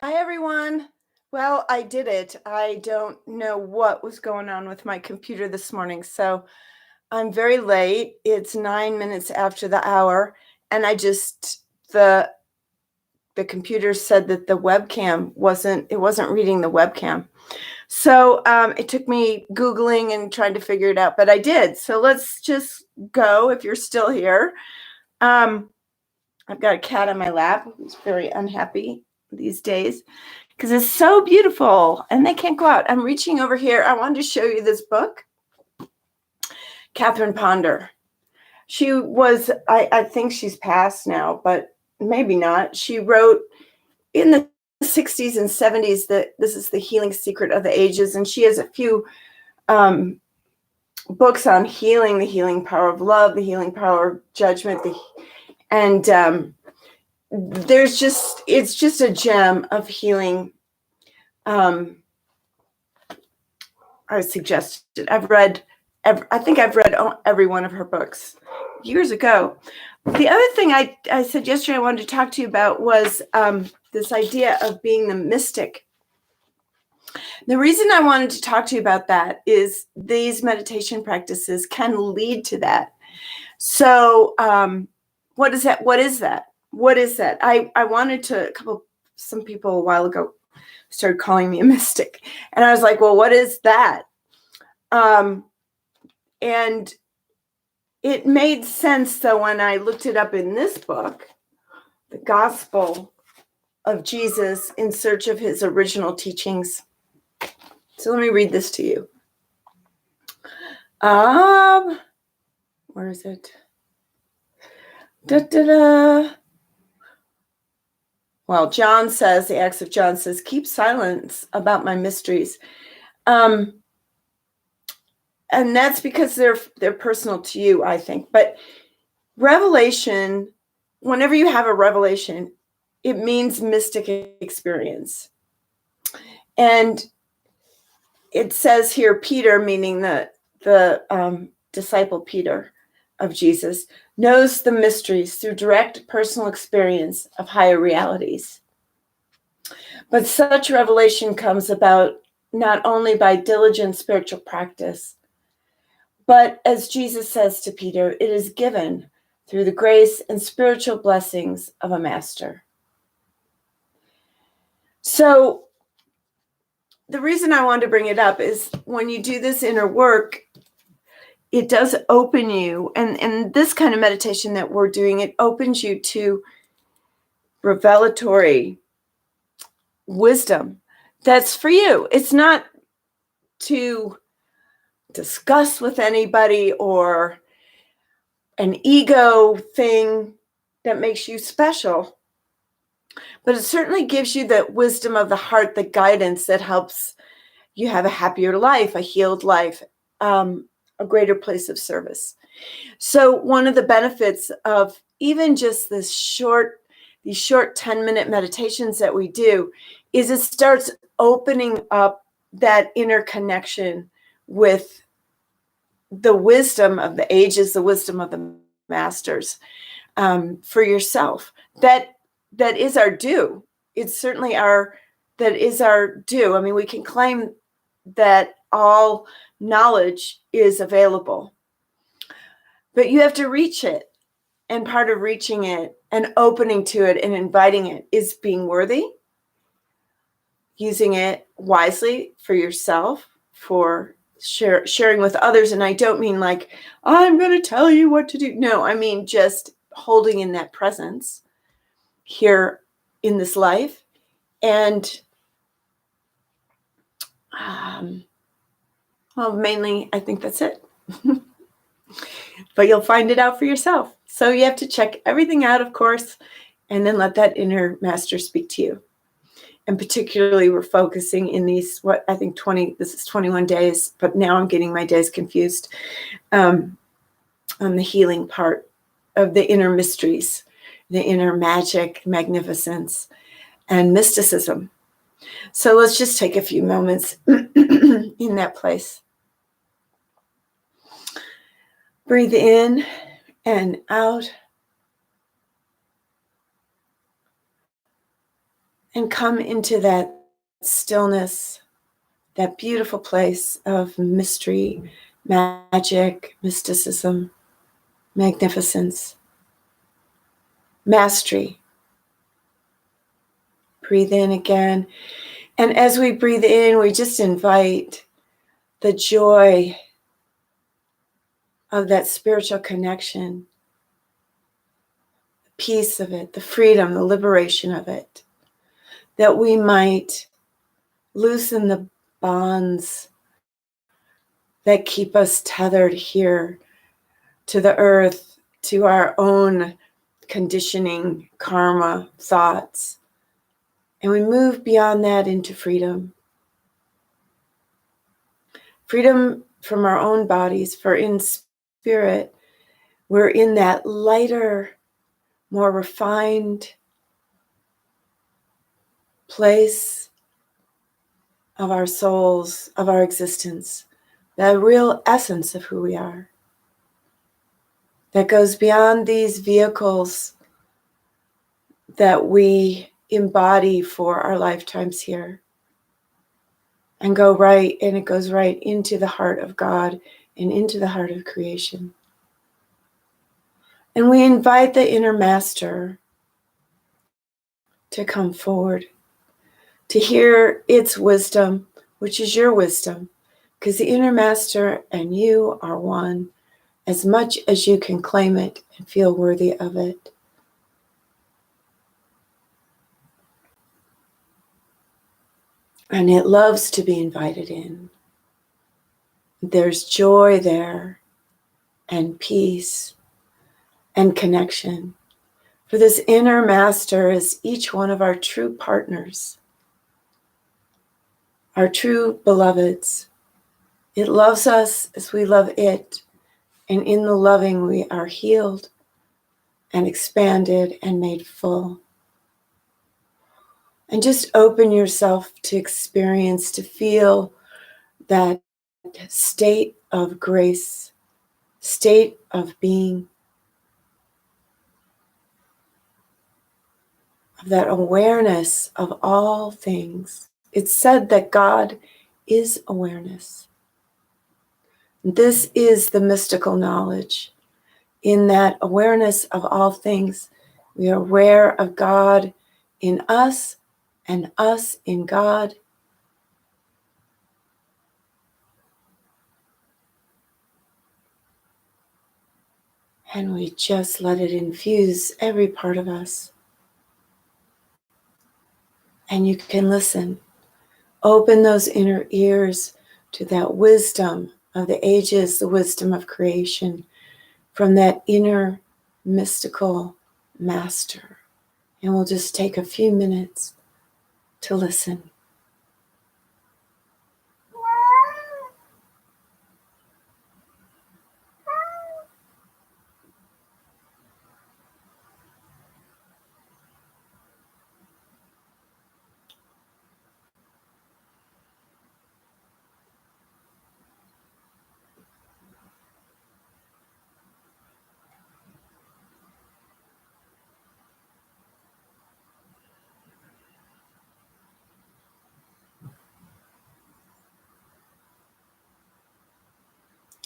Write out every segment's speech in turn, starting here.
Hi, everyone. Well, I did it. I don't know what was going on with my computer this morning, so I'm very late. It's 9 minutes after the hour, and the computer said that the webcam wasn't reading the webcam. So it took me Googling and trying to figure it out, but I did. So let's just go if you're still here. Um, I've got a cat on my lap who's very unhappy these days because it's so beautiful and they can't go out. I'm reaching over here. I wanted to show you this book, Catherine Ponder. She was, I think she's passed now, but maybe not. She wrote in the 60s and 70s that this is the healing secret of the ages. And she has a few books on healing, the healing power of love, the healing power of judgment. It's just a gem of healing. I suggested. I think I've read every one of her books years ago. The other thing I said yesterday I wanted to talk to you about was this idea of being the mystic. The reason I wanted to talk to you about that is these meditation practices can lead to that. So what is that? What is that? What is that? I wanted to, some people a while ago started calling me a mystic. And I was like, well, what is that? And it made sense, though, when I looked it up in this book, The Gospel of Jesus in Search of His Original Teachings. So let me read this to you. Where is it? Well, John says, the Acts of John says, keep silence about my mysteries. And that's because they're personal to you, I think. But revelation, whenever you have a revelation, it means mystic experience. And it says here, Peter, meaning the disciple Peter of Jesus, knows the mysteries through direct personal experience of higher realities. But such revelation comes about not only by diligent spiritual practice, but as Jesus says to Peter, it is given through the grace and spiritual blessings of a master. So the reason I wanted to bring it up is when you do this inner work, it does open you, and this kind of meditation that we're doing, it opens you to revelatory wisdom that's for you. It's not to discuss with anybody or an ego thing that makes you special, but it certainly gives you that wisdom of the heart, the guidance that helps you have a happier life, a healed life, a greater place of service. So one of the benefits of even just these short 10-minute meditations that we do is it starts opening up that inner connection with the wisdom of the ages, the wisdom of the masters, for yourself. That is our due. It's certainly that is our due. I mean, we can claim that all knowledge is available, but you have to reach it. And part of reaching it and opening to it and inviting it is being worthy, using it wisely for yourself, for sharing with others. And I don't mean like, I'm going to tell you what to do. No, I mean just holding in that presence here in this life. And well, mainly, I think that's it. But you'll find it out for yourself. So you have to check everything out, of course, and then let that inner master speak to you. And particularly, we're focusing in these, this is 21 days, but now I'm getting my days confused, on the healing part of the inner mysteries, the inner magic, magnificence, and mysticism. So let's just take a few moments in that place. Breathe in and out. and come into that stillness, that beautiful place of mystery, magic, mysticism, magnificence, mastery. Breathe in again. And as we breathe in, we just invite the joy of that spiritual connection, the peace of it, the freedom, the liberation of it, that we might loosen the bonds that keep us tethered here to the earth, to our own conditioning, karma, thoughts. And we move beyond that into freedom. Freedom from our own bodies, for in spirit, we're in that lighter, more refined place of our souls, of our existence, the real essence of who we are, that goes beyond these vehicles that we embody for our lifetimes here, and it goes right into the heart of God and into the heart of creation. And we invite the inner master to come forward, to hear its wisdom, which is your wisdom, because the inner master and you are one, as much as you can claim it and feel worthy of it. And it loves to be invited in. There's joy there, and peace, and connection. For this inner master is each one of our true partners, our true beloveds. It loves us as we love it, and in the loving we are healed and expanded and made full. And just open yourself to experience, to feel that state of grace, state of being, of that awareness of all things. It's said that God is awareness. This is the mystical knowledge. In that awareness of all things, we are aware of God in us and us in God. And we just let it infuse every part of us. And you can listen. Open those inner ears to that wisdom of the ages, the wisdom of creation, from that inner mystical master. And we'll just take a few minutes to listen.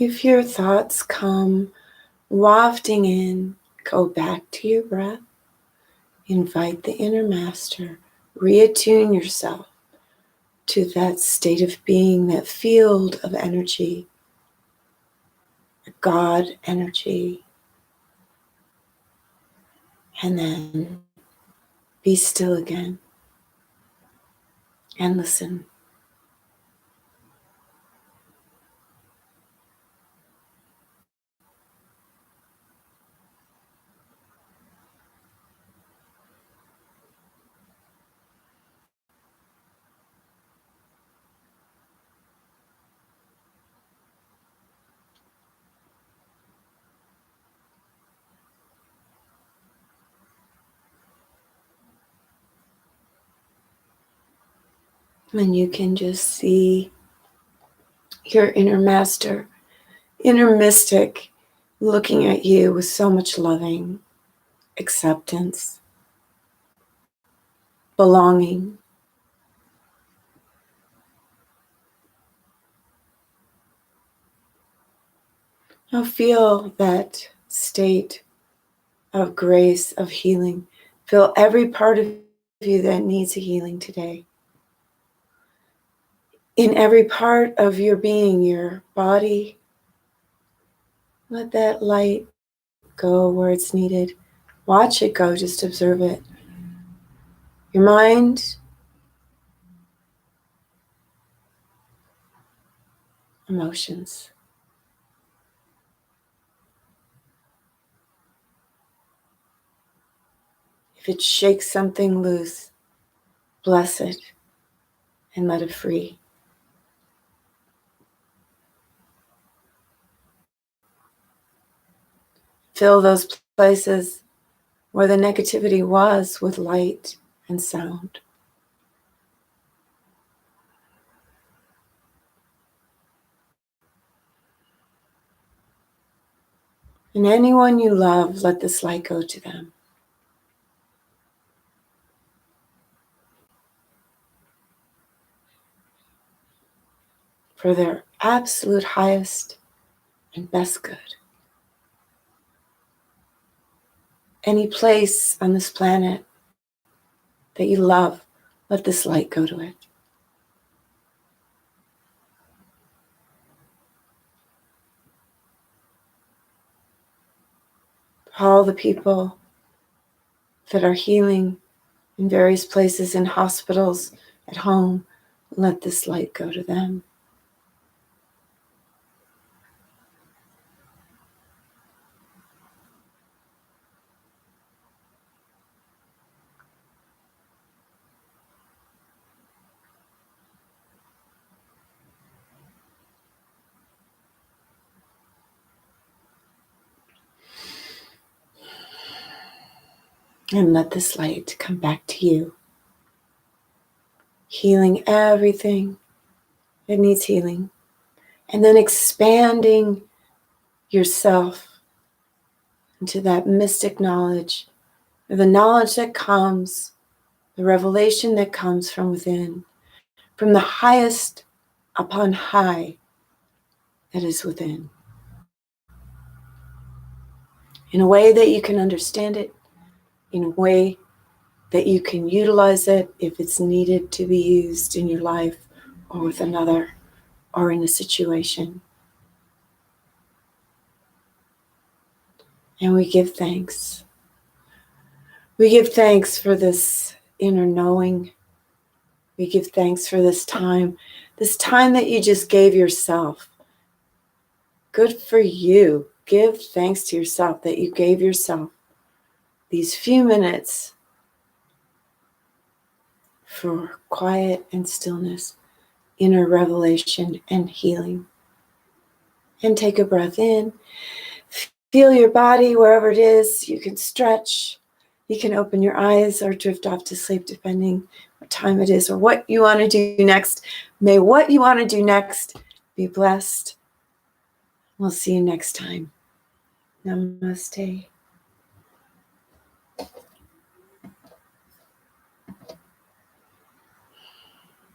If your thoughts come wafting in, go back to your breath. Invite the inner master. Reattune yourself to that state of being, that field of energy, God energy. And then be still again and listen. And you can just see your inner master, inner mystic, looking at you with so much loving acceptance, belonging. Now feel that state of grace, of healing. Feel every part of you that needs a healing today. In every part of your being, your body, let that light go where it's needed. Watch it go, just observe it. Your mind, emotions. If it shakes something loose, bless it and let it free. Fill those places where the negativity was with light and sound. And anyone you love, let this light go to them. For their absolute highest and best good. Any place on this planet that you love, let this light go to it. All the people that are healing in various places, in hospitals, at home, let this light go to them. And let this light come back to you, healing everything that needs healing, and then expanding yourself into that mystic knowledge, or the knowledge that comes, the revelation that comes from within, from the highest upon high that is within, in a way that you can understand it, in a way that you can utilize it if it's needed to be used in your life or with another or in a situation. And we give thanks. We give thanks for this inner knowing. We give thanks for this time that you just gave yourself. Good for you. Give thanks to yourself that you gave yourself these few minutes for quiet and stillness, inner revelation and healing. And take a breath in. Feel your body wherever it is. You can stretch. You can open your eyes or drift off to sleep depending what time it is or what you want to do next. May what you want to do next be blessed. We'll see you next time. Namaste.